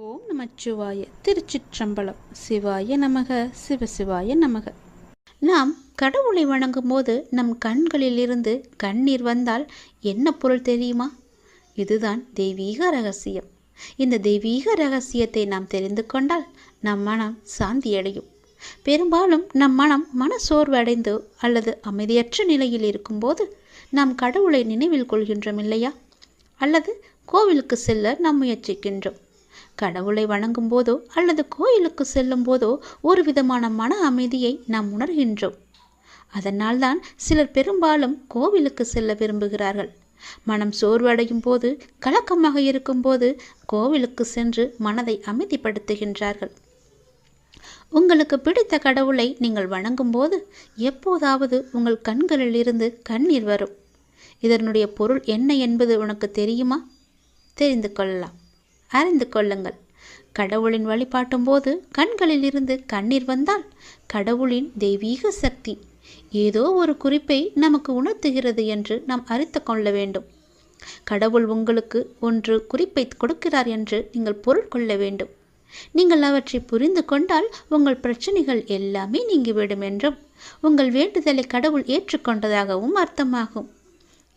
ஓம் நமச்சிவாய. திருச்சிற்றம்பலம். சிவாய நமக, சிவசிவாய நமக. நாம் கடவுளை வணங்கும் போது நம் கண்களில் இருந்து கண்ணீர் வந்தால் என்ன பொருள் தெரியுமா? இதுதான் தெய்வீக ரகசியம். இந்த தெய்வீக ரகசியத்தை நாம் தெரிந்து கொண்டால் நம் மனம் சாந்தியடையும். பெரும்பாலும் நம் மன சோர்வு அடைந்து அல்லது அமைதியற்ற நிலையில் இருக்கும்போது நாம் கடவுளை நினைவில் கொள்கின்றோம் இல்லையா? அல்லது கோவிலுக்கு செல்ல நாம் முயற்சிக்கின்றோம். கடவுளை வணங்கும் போதோ அல்லது கோயிலுக்கு செல்லும் போதோ ஒரு விதமான மன அமைதியை நாம் உணர்கின்றோம். அதனால்தான் சிலர் பெரும்பாலும் கோவிலுக்கு செல்ல விரும்புகிறார்கள். மனம் சோர்வடையும் போது, கலக்கமாக இருக்கும்போது கோவிலுக்கு சென்று மனதை அமைதிப்படுத்துகின்றார்கள். உங்களுக்கு பிடித்த கடவுளை நீங்கள் வணங்கும் போது எப்போதாவது உங்கள் கண்களில் இருந்து கண்ணீர் வரும். இதனுடைய பொருள் என்ன என்பது உனக்கு தெரியுமா? தெரிந்து கொள்ளலாம். அறிந்து கொள்ளுங்கள். கடவுளின் வழிபாட்டும் போது கண்களில் இருந்து கண்ணீர் வந்தால் கடவுளின் தெய்வீக சக்தி ஏதோ ஒரு குறிப்பை நமக்கு உணர்த்துகிறது என்று நாம் அறிந்து கொள்ள வேண்டும். கடவுள் உங்களுக்கு ஒன்று குறிப்பை கொடுக்கிறார் என்று நீங்கள் பொருள் கொள்ள வேண்டும். நீங்கள் அவற்றை புரிந்து கொண்டால் உங்கள் பிரச்சனைகள் எல்லாமே நீங்கிவிடும் என்றும் உங்கள் வேண்டுதலை கடவுள் ஏற்றுக்கொண்டதாகவும் அர்த்தமாகும்.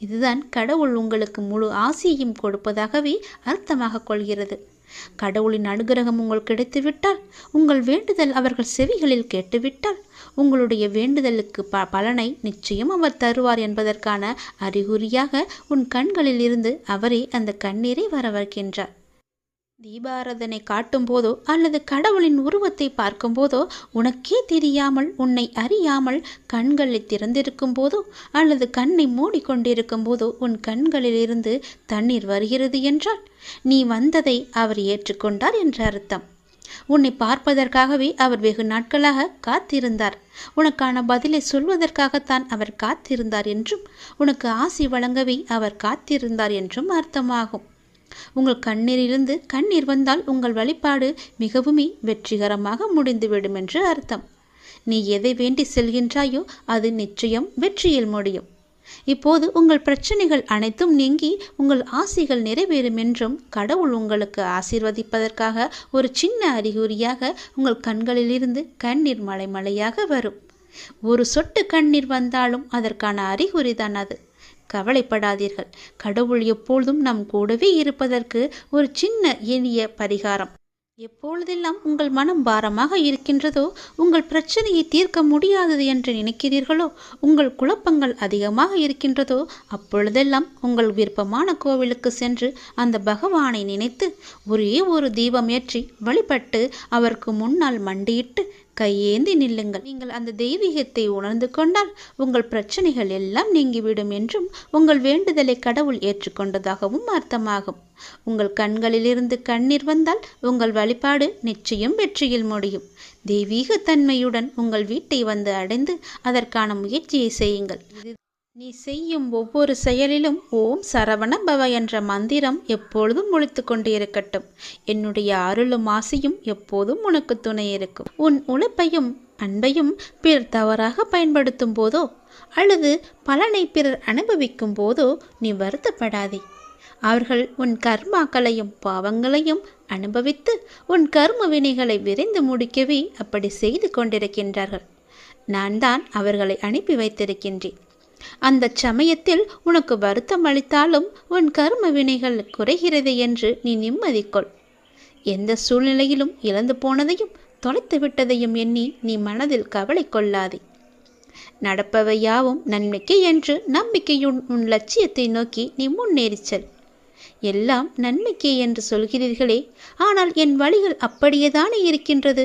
இதுதான் கடவுள் உங்களுக்கு முழு ஆசியையும் கொடுப்பதாகவே அர்த்தமாக கொள்கிறது. கடவுளின் அனுகிரகம் உங்களுக்கு கிடைத்துவிட்டால், உங்கள் வேண்டுதல் அவர்கள் செவிகளில் கேட்டுவிட்டால், உங்களுடைய வேண்டுதலுக்கு பலனை நிச்சயம் அவர் தருவார் என்பதற்கான அறிகுறியாக உன் கண்களில் இருந்து அவரே அந்த கண்ணீரை வர வைக்கின்றார். தீபாராதனை காட்டும் போதோ அல்லது கடவுளின் உருவத்தை பார்க்கும் போதோ உனக்கே தெரியாமல், உன்னை அறியாமல் கண்களை திறந்திருக்கும் போதோ அல்லது கண்ணை மூடிக்கொண்டிருக்கும் போதோ உன் கண்களில் இருந்து தண்ணீர் வருகிறது என்றால் நீ வந்ததை அவர் ஏற்றுக்கொண்டார் என்ற அர்த்தம். உன்னை பார்ப்பதற்காகவே அவர் வெகு நாட்களாக காத்திருந்தார். உனக்கான பதிலை சொல்வதற்காகத்தான் அவர் காத்திருந்தார் என்றும், உனக்கு ஆசி வழங்கவே அவர் காத்திருந்தார் என்றும் அர்த்தமாகும். உங்கள் கண்ணீரிலிருந்து கண்ணீர் வந்தால் உங்கள் வழிபாடு மிகவுமே வெற்றிகரமாக முடிந்துவிடும் என்று அர்த்தம். நீ எதை வேண்டி செல்கின்றாயோ அது நிச்சயம் வெற்றியில் முடியும். இப்போது உங்கள் பிரச்சனைகள் அனைத்தும் நீங்கி உங்கள் ஆசைகள் நிறைவேறும் என்றும் கடவுள் உங்களுக்கு ஆசீர்வதிப்பதற்காக ஒரு சின்ன அறிகுறியாக உங்கள் கண்களிலிருந்து கண்ணீர் மலை மலையாக வரும். ஒரு சொட்டு கண்ணீர் வந்தாலும் அதற்கான அறிகுறி தான் அது. கவலைப்படாதீர்கள். கடவுள் எப்பொழுதும் நம் கூடவே இருப்பதற்கு ஒரு சின்ன எளிய பரிகாரம். எப்பொழுதெல்லாம் உங்கள் மனம் பாரமாக இருக்கின்றதோ, உங்கள் பிரச்சனையை தீர்க்க முடியாதது என்று நினைக்கிறீர்களோ, உங்கள் குழப்பங்கள் அதிகமாக இருக்கின்றதோ, அப்பொழுதெல்லாம் உங்கள் விருப்பமான கோவிலுக்கு சென்று அந்த பகவானை நினைத்து ஒரே ஒரு தீபம் ஏற்றி வழிபட்டு அவருக்கு முன்னால் மண்டியிட்டு கையேந்தி நில்லுங்கள். நீங்கள் அந்த தெய்வீகத்தை உணர்ந்து கொண்டால் உங்கள் பிரச்சனைகள் எல்லாம் நீங்கிவிடும் என்றும் உங்கள் வேண்டுதலை கடவுள் ஏற்றுக்கொண்டதாகவும் அர்த்தமாகும். உங்கள் கண்களிலிருந்து கண்ணீர் வந்தால் உங்கள் வழிபாடு நிச்சயம் வெற்றியில் முடியும். தெய்வீக தன்மையுடன் உங்கள் வீட்டை வந்து அடைந்து அதற்கான முயற்சியை செய்யுங்கள். நீ செய்யும் ஒவ்வொரு செயலிலும் ஓம் சரவண பவ என்ற மந்திரம் எப்பொழுதும் ஒலித்து கொண்டே இருக்கட்டும். என்னுடைய அருளும் ஆசையும் எப்போதும் உனக்கு துணை இருக்கும். உன் உழைப்பையும் அன்பையும் பிறர் தவறாக பயன்படுத்தும் போதோ அல்லது பலனை பிறர் அனுபவிக்கும் போதோ நீ வருத்தப்படாதே. அவர்கள் உன் கர்மாக்களையும் பாவங்களையும் அனுபவித்து உன் கர்ம வினைகளை விரைந்து முடிக்கவே அப்படி செய்து கொண்டிருக்கின்றார்கள். நான் தான் அவர்களை அனுப்பி வைத்திருக்கின்றேன். அந்த சமயத்தில் உனக்கு வருத்தம் அளித்தாலும் உன் கர்ம வினைகள் குறைகிறது என்று நீ நிம்மதி கொள். எந்த சூழ்நிலையிலும் இழந்து போனதையும் தொலைத்து விட்டதையும் எண்ணி நீ மனதில் கவலை கொள்ளாதே. நடப்பவை யாவும் நன்மைக்கு என்று நம்பிக்கையுன் உன் லட்சியத்தை நோக்கி நீ முன்னேறிச்சல். எல்லாம் நன்மைக்கே என்று சொல்கிறீர்களே, ஆனால் என் வழிகள் அப்படியேதானே இருக்கின்றது.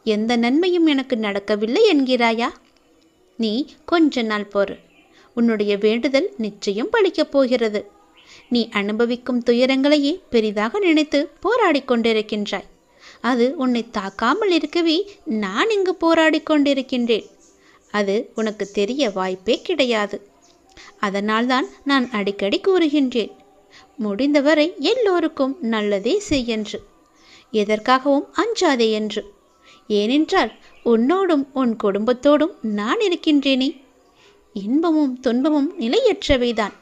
எந்த நன்மையும் எனக்கு நடக்கவில்லை என்கிறாயா? நீ கொஞ்ச நாள் பொறு. உன்னுடைய வேண்டுதல் நிச்சயம் பலிக்கப் போகிறது. நீ அனுபவிக்கும் துயரங்களையே பெரிதாக நினைத்து போராடி கொண்டிருக்கின்றாய். அது உன்னை தாக்காமல் இருக்கவே நான் இங்கு போராடி கொண்டிருக்கின்றேன். அது உனக்கு தெரிய வாய்ப்பே கிடையாது. அதனால்தான் நான் அடிக்கடி கூறுகின்றேன், முடிந்தவரை எல்லோருக்கும் நல்லதே செய்யென்று, எதற்காகவும் அஞ்சாதே என்று. ஏனென்றால் உன்னோடும் உன் குடும்பத்தோடும் நான் இருக்கின்றேனே. இன்பமும் துன்பமும் நிலையற்றவைதான்.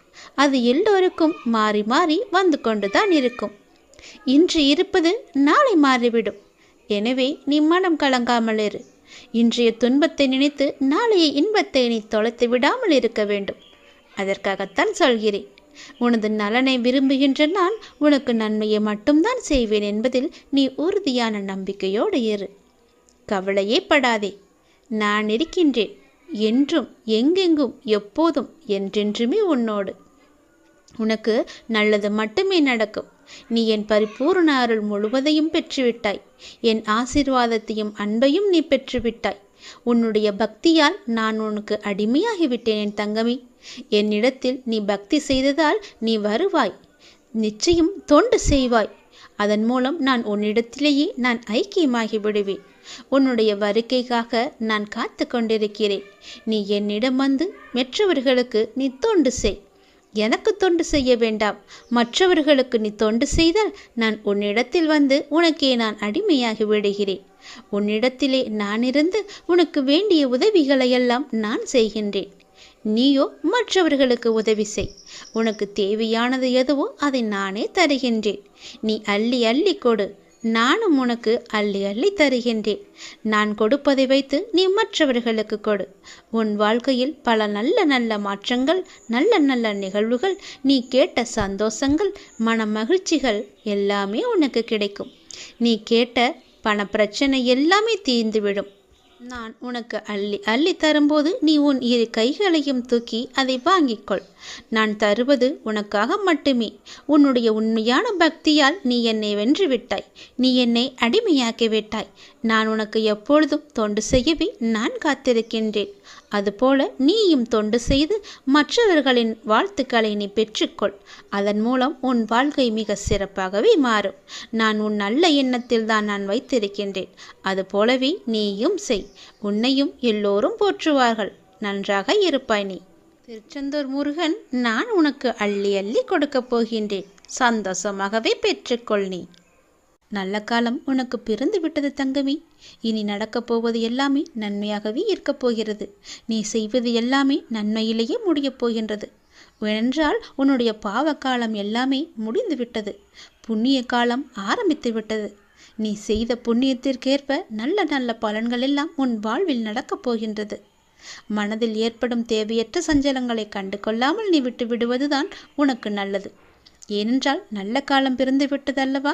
அது எல்லோருக்கும் மாறி மாறி வந்து கொண்டுதான் இருக்கும். இன்று இருப்பது நாளை மாறிவிடும். எனவே நீ மனம் கலங்காமல் இரு. இன்றைய துன்பத்தை நினைத்து நாளைய இன்பத்தை நீ தொலைத்து விடாமல் இருக்க வேண்டும். அதற்காகத்தான் சொல்கிறேன். உனது நலனை விரும்புகின்ற நான் உனக்கு நன்மையை மட்டும்தான் செய்வேன் என்பதில் நீ உறுதியான நம்பிக்கையோடு இரு. கவலையே படாதே. நான் இருக்கின்றேன். என்றும், எங்கெங்கும், எப்போதும், என்றென்றுமே உன்னோடு. உனக்கு நல்லது மட்டுமே நடக்கும். நீ என் பரிபூர்ண அருள் முழுவதையும் பெற்றுவிட்டாய். என் ஆசீர்வாதத்தையும் அன்பையும் நீ பெற்றுவிட்டாய். உன்னுடைய பக்தியால் நான் உனக்கு அடிமையாகிவிட்டேன் என் தங்கமே. என்னிடத்தில் நீ பக்தி செய்ததால் நீ வருவாய். நிச்சயம் தொண்டு செய்வாய். அதன் மூலம் நான் உன்னிடத்திலேயே நான் ஐக்கியமாகி விடுவேன். உன்னுடைய வருகைக்காக நான் காத்து கொண்டிருக்கிறேன். நீ என்னிடம் வந்து மற்றவர்களுக்கு நீ தொண்டு செய். எனக்கு தொண்டு செய்ய வேண்டாம். மற்றவர்களுக்கு நீ தொண்டு செய்தால் நான் உன்னிடத்தில் வந்து உனக்கே நான் அடிமையாகி விடுகிறேன். உன்னிடத்திலே நான் இருந்து உனக்கு வேண்டிய உதவிகளையெல்லாம் நான் செய்கின்றேன். நீயோ மற்றவர்களுக்கு உதவி செய். உனக்கு தேவையானது எதுவோ அதை நானே தருகின்றேன். நீ அள்ளி அள்ளி கொடு. நானும் உனக்கு அள்ளி அள்ளி தருகின்றேன். நான் கொடுப்பதை வைத்து நீ மற்றவர்களுக்கு கொடு. உன் வாழ்க்கையில் பல நல்ல நல்ல மாற்றங்கள், நல்ல நல்ல நிகழ்வுகள், நீ கேட்ட சந்தோஷங்கள், மன மகிழ்ச்சிகள் எல்லாமே உனக்கு கிடைக்கும். நீ கேட்ட பண பிரச்சனை எல்லாமே தீர்ந்துவிடும். நான் உனக்கு அள்ளி அள்ளி தரும்போது நீ உன் இரு கைகளையும் தூக்கி அதை வாங்கிக்கொள். நான் தருவது உனக்காக மட்டுமே. உன்னுடைய உண்மையான பக்தியால் நீ என்னை வென்று விட்டாய். நீ என்னை அடிமையாக்கி விட்டாய். நான் உனக்கு எப்பொழுதும் தொண்டு செய்யவே நான் காத்திருக்கின்றேன். அதுபோல நீயும் தொண்டு செய்து மற்றவர்களின் வாழ்த்துக்களை நீ பெற்றுக்கொள். அதன் மூலம் உன் வாழ்க்கை மிக சிறப்பாகவே மாறும். நான் உன் நல்ல எண்ணத்தில் தான் நான் வைத்திருக்கின்றேன். அதுபோலவே நீயும் செய். உன்னையும் எல்லோரும் போற்றுவார்கள். நன்றாக இருப்பாய் நீ. திருச்செந்தூர் முருகன் நான் உனக்கு அள்ளி அள்ளி கொடுக்கப் போகின்றேன். சந்தோஷமாகவே பெற்றுக்கொள் நீ. நல்ல காலம் உனக்கு பிறந்து விட்டது தங்கமே. இனி நடக்கப் போவது எல்லாமே நன்மையாகவே இருக்கப் போகிறது. நீ செய்வது எல்லாமே நன்மையிலேயே முடியப் போகின்றது. ஏனென்றால் உன்னுடைய பாவ காலம் எல்லாமே முடிந்து விட்டது. புண்ணிய காலம் ஆரம்பித்து விட்டது. நீ செய்த புண்ணியத்திற்கேற்ப நல்ல நல்ல பலன்கள் எல்லாம் உன் வாழ்வில் நடக்கப் போகின்றது. மனதில் ஏற்படும் தேவையற்ற சஞ்சலங்களை கண்டு கொள்ளாமல் நீ விட்டு விடுவதுதான் உனக்கு நல்லது. ஏனென்றால் நல்ல காலம் பிறந்து விட்டதல்லவா?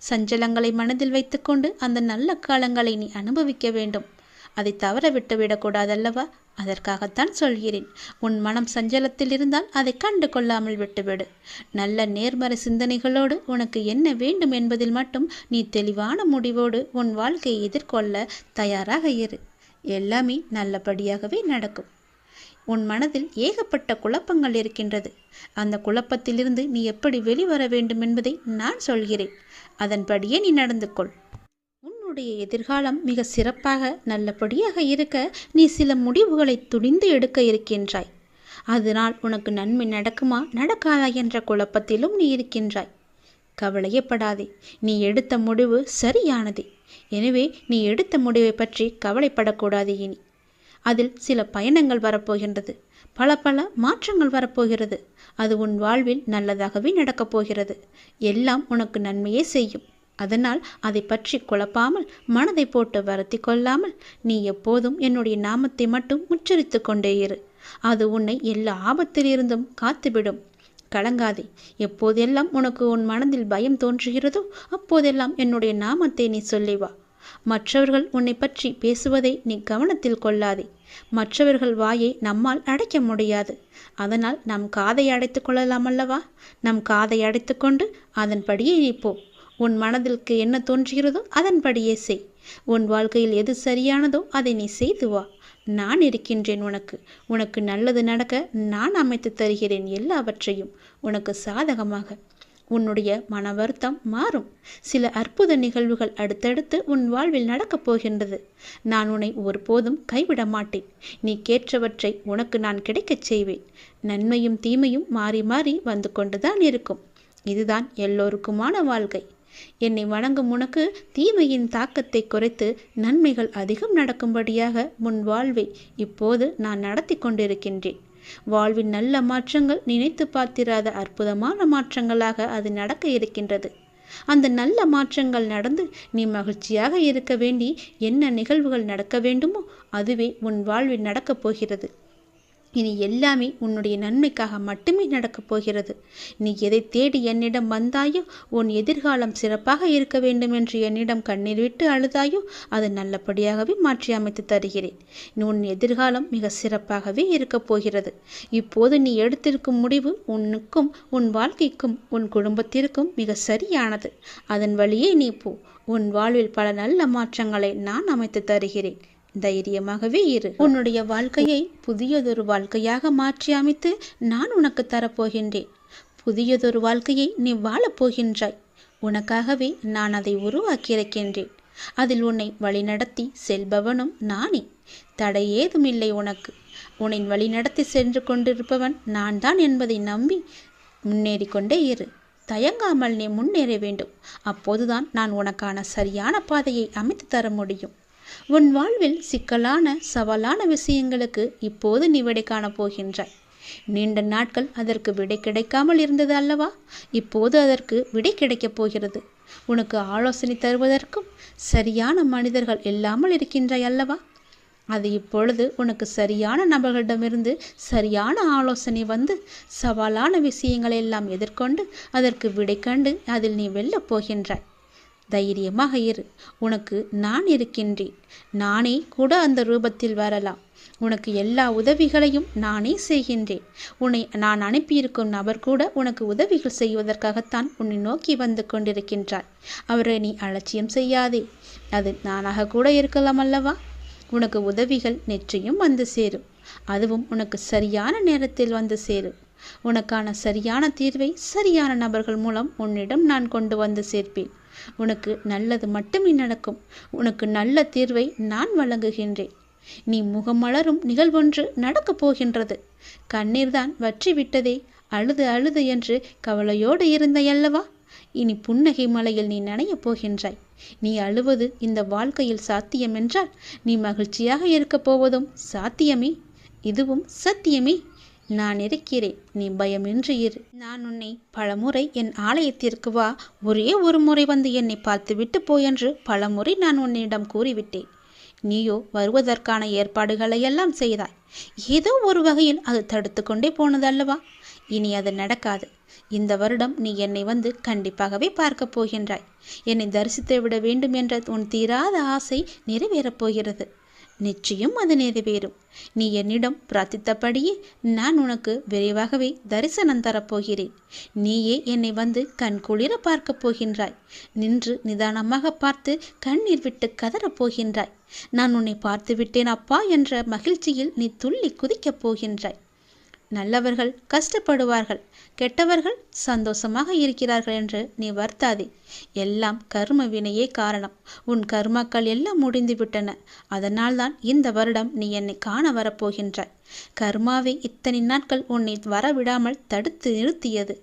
சஞ்சலங்களை மனதில் வைத்துக்கொண்டு அந்த நல்ல காலங்களை நீ அனுபவிக்க வேண்டும். அதை தவற விட்டு விடக்கூடாதல்லவா? அதற்காகத்தான் சொல்கிறேன். உன் மனம் சஞ்சலத்தில் இருந்தால் அதை கண்டு கொள்ளாமல் விட்டுவிடு. நல்ல நேர்மறை சிந்தனைகளோடு உனக்கு என்ன வேண்டும் என்பதில் மட்டும் நீ தெளிவான முடிவோடு உன் வாழ்க்கையை எதிர்கொள்ள தயாராக இரு. எல்லாமே நல்லபடியாகவே நடக்கும். உன் மனதில் ஏகப்பட்ட குழப்பங்கள் இருக்கின்றது. அந்த குழப்பத்திலிருந்து நீ எப்படி வெளிவர வேண்டும் என்பதை நான் சொல்கிறேன். அதன்படியே நீ நடந்து கொள். உன்னுடைய எதிர்காலம் மிக சிறப்பாக நல்லபடியாக இருக்க நீ சில முடிவுகளை துணிந்து எடுக்க இருக்கின்றாய். அதனால் உனக்கு நன்மை நடக்குமா நடக்காதா என்ற குழப்பத்திலும் நீ இருக்கின்றாய். கவலையப்படாதே. நீ எடுத்த முடிவு சரியானதே. எனவே நீ எடுத்த முடிவை பற்றி கவலைப்படக்கூடாது. இனி அதில் சில பயணங்கள் வரப்போகின்றது. பல பல மாற்றங்கள் வரப்போகிறது. அது உன் வாழ்வில் நல்லதாகவே நடக்கப் போகிறது. எல்லாம் உனக்கு நன்மையே செய்யும். அதனால் அதை பற்றி குழப்பாமல், மனதை போட்டு வருத்தி கொள்ளாமல் நீ எப்போதும் என்னுடைய நாமத்தை மட்டும் உச்சரித்து கொண்டே இரு. அது உன்னை எல்லா ஆபத்திலிருந்தும் காத்துவிடும். கலங்காதே. எப்போதெல்லாம் உனக்கு உன் மனதில் பயம் தோன்றுகிறதோ அப்போதெல்லாம் என்னுடைய நாமத்தை நீ சொல்லி வா. மற்றவர்கள் உன்னை பற்றி பேசுவதை நீ கவனத்தில் கொள்ளாதே. மற்றவர்கள் வாயை நம்மால் அடைக்க முடியாது. அதனால் நம் காதை அடைத்து கொள்ளலாம் அல்லவா? நம் காதை அடைத்து கொண்டு அதன்படியே நீ போ. உன் மனதிற்கு என்ன தோன்றுகிறதோ அதன்படியே செய். உன் வாழ்க்கையில் எது சரியானதோ அதை நீ செய்து வா. நான் இருக்கின்றேன் உனக்கு. உனக்கு நல்லது நடக்க நான் அமைத்து தருகிறேன் எல்லாவற்றையும் உனக்கு சாதகமாக. உன்னுடைய மன வருத்தம் மாறும். சில அற்புத நிகழ்வுகள் அடுத்தடுத்து உன் வாழ்வில் நடக்கப் போகின்றது. நான் உன்னை ஒருபோதும் கைவிட மாட்டேன். நீ கேட்டவற்றை உனக்கு நான் கிடைக்கச் செய்வேன். நன்மையும் தீமையும் மாறி மாறி வந்து கொண்டுதான் இருக்கும். இதுதான் எல்லோருக்குமான வாழ்க்கை. என்னை வணங்கும் உனக்கு தீமையின் தாக்கத்தை குறைத்து நன்மைகள் அதிகம் நடக்கும்படியாக முன் வாழ்வை இப்போது நான் நடத்தி கொண்டிருக்கின்றேன். வாழ்வின் நல்ல மாற்றங்கள் நினைத்து பார்த்திராத அற்புதமான மாற்றங்களாக அது நடக்க இருக்கின்றது. அந்த நல்ல மாற்றங்கள் நடந்து நீ மகிழ்ச்சியாக இருக்க வேண்டி என்ன நிகழ்வுகள் நடக்க வேண்டுமோ அதுவே உன் வாழ்வில் நடக்கப் போகிறது. இனி எல்லாமே உன்னுடைய நன்மைக்காக மட்டுமே நடக்கப் போகிறது. நீ எதை தேடி என்னிடம் வந்தாயோ, உன் எதிர்காலம் சிறப்பாக இருக்க வேண்டும் என்று என்னிடம் கண்ணீர் விட்டு அழுதாயோ, அது நல்லபடியாகவே மாற்றி அமைத்து தருகிறேன். உன் எதிர்காலம் மிக சிறப்பாகவே இருக்கப் போகிறது. இப்போது நீ எடுத்திருக்கும் முடிவு உன்னுக்கும் உன் வாழ்க்கைக்கும் உன் குடும்பத்திற்கும் மிக சரியானது. அதன் வழியே நீ போ. உன் வாழ்வில் பல நல்ல மாற்றங்களை நான் அமைத்து தருகிறேன். தைரியமாகவே இரு. உன்னுடைய வாழ்க்கையை புதியதொரு வாழ்க்கையாக மாற்றி அமைத்து நான் உனக்கு தரப்போகின்றேன். புதியதொரு வாழ்க்கையை நீ வாழப்போகின்றாய். உனக்காகவே நான் அதை உருவாக்கியிருக்கின்றேன். அதில் உன்னை வழிநடத்தி செல்பவனும் நானே. தடை ஏதுமில்லை உனக்கு. உன்னை வழிநடத்தி சென்று கொண்டிருப்பவன் நான் தான் என்பதை நம்பி முன்னேறி கொண்டே இரு. தயங்காமல் நீ முன்னேற வேண்டும். அப்போதுதான் நான் உனக்கான சரியான பாதையை அமைத்து தர முடியும். உன் வாழ்வில் சிக்கலான சவாலான விஷயங்களுக்கு இப்போது நீ விடை காணப் போகின்றாய். நீண்ட நாட்கள் அதற்கு விடை கிடைக்காமல் இருந்தது அல்லவா? இப்போது அதற்கு விடை கிடைக்கப் போகிறது. உனக்கு ஆலோசனை தருவதற்கும் சரியான மனிதர்கள் இல்லாமல் இருக்கின்றாய் அல்லவா? அது இப்பொழுது உனக்கு சரியான நபர்களிடமிருந்து சரியான ஆலோசனை வந்து சவாலான விஷயங்களை எல்லாம் எதிர்கொண்டு அதற்கு விடை கண்டு அதில் நீ வெல்லப் போகின்றாய். தைரியமாக இரு. உனக்கு நான் இருக்கின்றேன். நானே கூட அந்த ரூபத்தில் வரலாம். உனக்கு எல்லா உதவிகளையும் நானே செய்கின்றேன். உன்னை நான் அனுப்பியிருக்கும் நபர் கூட உனக்கு உதவிகள் செய்வதற்காகத்தான் உன்னை நோக்கி வந்து கொண்டிருக்கின்றார். அவரை நீ அலட்சியம் செய்யாதே. அது நானாக கூட இருக்கலாம் அல்லவா? உனக்கு உதவிகள் நிச்சயம் வந்து சேரும். அதுவும் உனக்கு சரியான நேரத்தில் வந்து சேரும். உனக்கான சரியான தீர்வை சரியான நபர்கள் மூலம் உன்னிடம் நான் கொண்டு வந்து சேர்ப்பேன். உனக்கு நல்லது மட்டுமே நடக்கும். உனக்கு நல்ல தீர்வை நான் வழங்குகின்றேன். நீ முகமலரும் நிகழ்வொன்று நடக்கப் போகின்றது. கண்ணீர்தான் வற்றி விட்டதே, அழுது அழுது என்று கவலையோடு இருந்தையல்லவா? இனி புன்னகை மலையில் நீ நனையப் போகின்றாய். நீ அழுவது இந்த வாழ்க்கையில் சாத்தியம் என்றால் நீ மகிழ்ச்சியாக இருக்கப் போவதும் சாத்தியமே. இதுவும் சத்தியமே. நான் இருக்கிறேன். நீ பயமின்றி இரு. நான் உன்னை பலமுறை என் ஆலயத்திற்கு வா, ஒரே ஒரு முறை வந்து என்னை பார்த்துவிட்டு போ என்று பலமுறை நான் உன்னிடம் கூறிவிட்டேன். நீயோ வருவதற்கான ஏற்பாடுகளை எல்லாம் செய்தாய். ஏதோ ஒரு வகையில் அது தடுத்து கொண்டே போனதல்லவா? இனி அது நடக்காது. இந்த வருடம் நீ என்னை வந்து கண்டிப்பாகவே பார்க்கப் போகின்றாய். என்னை தரிசித்து விட வேண்டும் என்ற உன் தீராத ஆசை நிறைவேறப் போகிறது. நிச்சயம் அது நிறைவேறும். நீ என்னிடம் பிரார்த்தித்தபடியே நான் உனக்கு விரைவாகவே தரிசனம் தரப்போகிறேன். நீயே என்னை வந்து கண் குளிர பார்க்கப் போகின்றாய். நின்று நிதானமாக பார்த்து கண்ணீர் விட்டு கதறப் போகின்றாய். நான் உன்னை பார்த்து விட்டேன் அப்பா என்ற மகிழ்ச்சியில் நீ துள்ளி குதிக்கப் போகின்றாய். நல்லவர்கள் கஷ்டப்படுவார்கள், கெட்டவர்கள் சந்தோஷமாக இருக்கிறார்கள் என்று நீ வருத்தாதே. எல்லாம் கர்ம வினையே காரணம். உன் கர்மாக்கள் எல்லாம் முடிந்து விட்டன. அதனால்தான் இந்த வருடம் நீ என்னை காண வரப்போகின்றாய். கர்மாவை இத்தனை நாட்கள் உன்னை வரவிடாமல் தடுத்து நிறுத்தியது.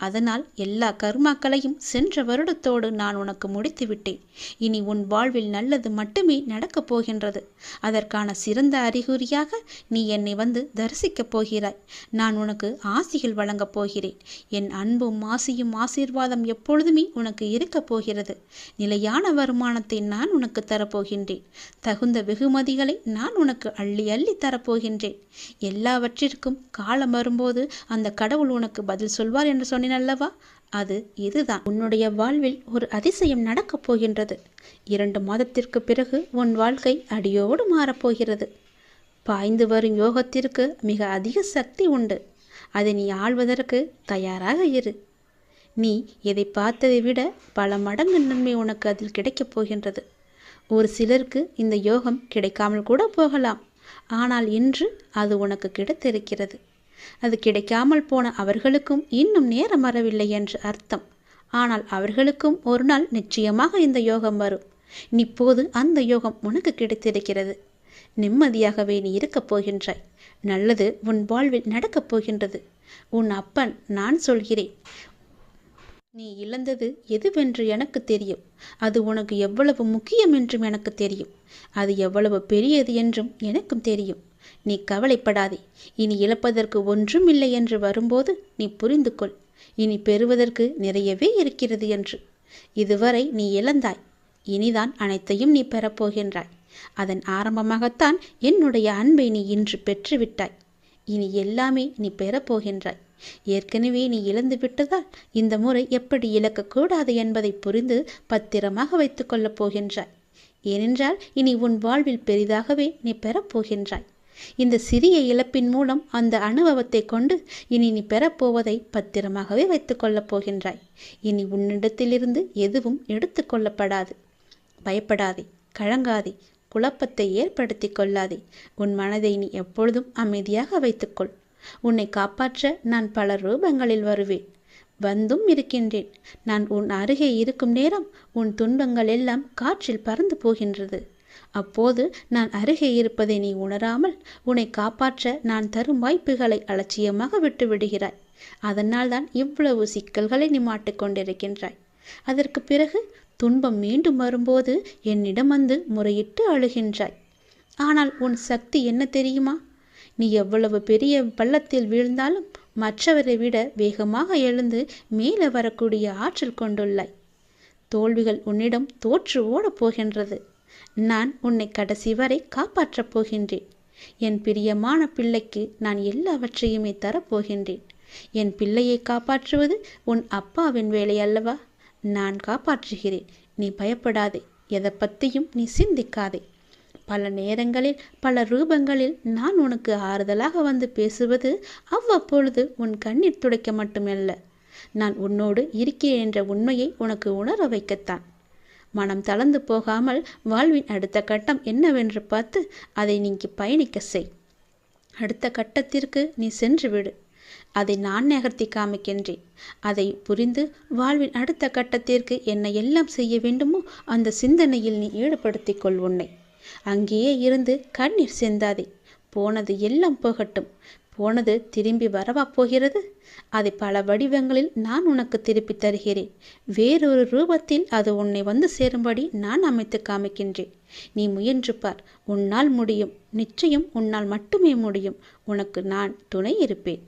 அதனால் எல்லா கர்மாக்களையும் சென்ற வருடத்தோடு நான் உனக்கு முடித்து விட்டேன். இனி உன் வாழ்வில் நல்லது மட்டுமே நடக்கப் போகின்றது. அதற்கான சிறந்த அறிகுறியாக நீ என்னை வந்து தரிசிக்கப் போகிறாய். நான் உனக்கு ஆசிகள் வழங்கப் போகிறேன். என் அன்பும் ஆசியும் ஆசீர்வாதம் எப்பொழுதுமே உனக்கு இருக்கப் போகிறது. நிலையான வருமானத்தை நான் உனக்கு தரப்போகின்றேன். தகுந்த வெகுமதிகளை நான் உனக்கு அள்ளி அள்ளி தரப்போகின்றேன். எல்லாவற்றிற்கும் காலம் வரும்போது அந்த கடவுள் உனக்கு பதில் சொல்வார் என்று சொன்னேன் அல்லவா? அது இதுதான். உன்னுடைய வாழ்வில் ஒரு அதிசயம் நடக்கப் போகின்றது. 2 மாதத்திற்கு பிறகு உன் வாழ்க்கை அடியோடு மாறப்போகிறது. பாய்ந்து வரும் யோகத்திற்கு மிக அதிக சக்தி உண்டு. அதை நீ ஆள்வதற்கு தயாராக இரு. நீ எதை பார்த்ததை விட பல மடங்கு நன்மை உனக்கு அதில் கிடைக்கப் போகின்றது. ஒரு சிலருக்கு இந்த யோகம் கிடைக்காமல் கூட போகலாம். ஆனால் இன்று அது உனக்கு கிடைத்திருக்கிறது. அது கிடைக்காமல் போன அவர்களுக்கும் இன்னும் நேரம் வரவில்லை என்று அர்த்தம். ஆனால் அவர்களுக்கும் ஒரு நாள் நிச்சயமாக இந்த யோகம் வரும். இப்போது அந்த யோகம் உனக்கு கிடைத்திருக்கிறது. நிம்மதியாகவே நீ இருக்கப் போகின்றாய். நல்லது உன் வாழ்வில் நடக்கப் போகின்றது. உன் அப்பன் நான் சொல்கிறேன். நீ இழந்தது எதுவென்று எனக்கு தெரியும். அது உனக்கு எவ்வளவு முக்கியம் என்றும் எனக்கு தெரியும். அது எவ்வளவு பெரியது என்றும் எனக்கும் தெரியும். நீ கவலைப்படாதே. இனி இழப்பதற்கு ஒன்றும் இல்லை என்று வரும்போது நீ புரிந்து கொள். இனி பெறுவதற்கு நிறையவே இருக்கிறது என்று. இதுவரை நீ இழந்தாய், இனிதான் அனைத்தையும் நீ பெறப்போகின்றாய். அதன் ஆரம்பமாகத்தான் என்னுடைய அன்பை நீ இன்று பெற்றுவிட்டாய். இனி எல்லாமே நீ பெறப்போகின்றாய். ஏற்கனவே நீ இழந்து விட்டதால் இந்த முறை எப்படி இழக்கக்கூடாது என்பதை புரிந்து பத்திரமாக வைத்துக் கொள்ளப் போகின்றாய். ஏனென்றால் இனி உன் வாழ்வில் பெரிதாகவே நீ பெறப்போகின்றாய். இந்த சிறிய இழப்பின் மூலம் அந்த அனுபவத்தை கொண்டு இனி நீ பெறப்போவதை பத்திரமாகவே வைத்துக் கொள்ளப் போகின்றாய். இனி உன்னிடத்திலிருந்து எதுவும் எடுத்து கொள்ளப்படாது. பயப்படாதே, கலங்காதே, குழப்பத்தை ஏற்படுத்தி கொள்ளாதே. உன் மனதை நீ எப்பொழுதும் அமைதியாக வைத்துக்கொள். உன்னை காப்பாற்ற நான் பல ரூபங்களில் வருவேன், வந்தும் இருக்கின்றேன். நான் உன் அருகே இருக்கும் நேரம் உன் துன்பங்கள் எல்லாம் காற்றில் பறந்து போகின்றது. அப்போது நான் அருகே இருப்பதை நீ உணராமல் உன்னை காப்பாற்ற நான் தரும் வாய்ப்புகளை அலட்சியமாக விட்டு விடுகிறாய். அதனால்தான் இவ்வளவு சிக்கல்களை நீ மாட்டிக்கொண்டிருக்கின்றாய். அதற்கு பிறகு துன்பம் மீண்டும் வரும்போது என்னிடம் வந்து முறையிட்டு அழுகின்றாய். ஆனால் உன் சக்தி என்ன தெரியுமா? நீ எவ்வளவு பெரிய பள்ளத்தில் வீழ்ந்தாலும் மற்றவரை விட வேகமாக எழுந்து மேலே வரக்கூடிய ஆற்றல் கொண்டுள்ளாய். தோல்விகள் உன்னிடம் தோற்று ஓடப் போகின்றது. நான் உன்னை கடைசி வரை காப்பாற்றப் போகின்றேன். என் பிரியமான பிள்ளைக்கு நான் எல்லாவற்றையுமே தரப்போகின்றேன். என் பிள்ளையை காப்பாற்றுவது உன் அப்பாவின் வேலை அல்லவா? நான் காப்பாற்றுகிறேன். நீ பயப்படாதே, எதை பற்றியும் நீ சிந்திக்காதே. பல நேரங்களில் பல ரூபங்களில் நான் உனக்கு ஆறுதலாக வந்து பேசுவது அவ்வப்பொழுது உன் கண்ணீர் துடைக்க மட்டுமல்ல, நான் உன்னோடு இருக்கிறேன் என்ற உண்மையை உனக்கு உணர வைக்கத்தான். மனம் தளர்ந்து போகாமல் வாழ்வின் அடுத்த கட்டம் என்னவென்று பார்த்து அதை நீங்கி பயணிக்க செய். அடுத்த கட்டத்திற்கு நீ சென்று விடு. அதை நான் நகர்த்தி காமிக்கின்றேன். அதை புரிந்து வாழ்வின் அடுத்த கட்டத்திற்கு என்ன எல்லாம் செய்ய வேண்டுமோ அந்த சிந்தனையில் நீ ஈடுபடுத்திக் கொள் உன்னை. அங்கேயே இருந்து கண்ணீர் சிந்தாதே. போனது எல்லாம் போகட்டும். போனது திரும்பி வரவா போகிறது? அதை பல வடிவங்களில் நான் உனக்கு திருப்பி தருகிறேன். வேறொரு ரூபத்தில் அது உன்னை வந்து சேரும்படி நான் அமைத்து காமிக்கின்றேன். நீ முயன்று பார். உன்னால் முடியும். நிச்சயம் உன்னால் மட்டுமே முடியும். உனக்கு நான் துணை இருப்பேன்.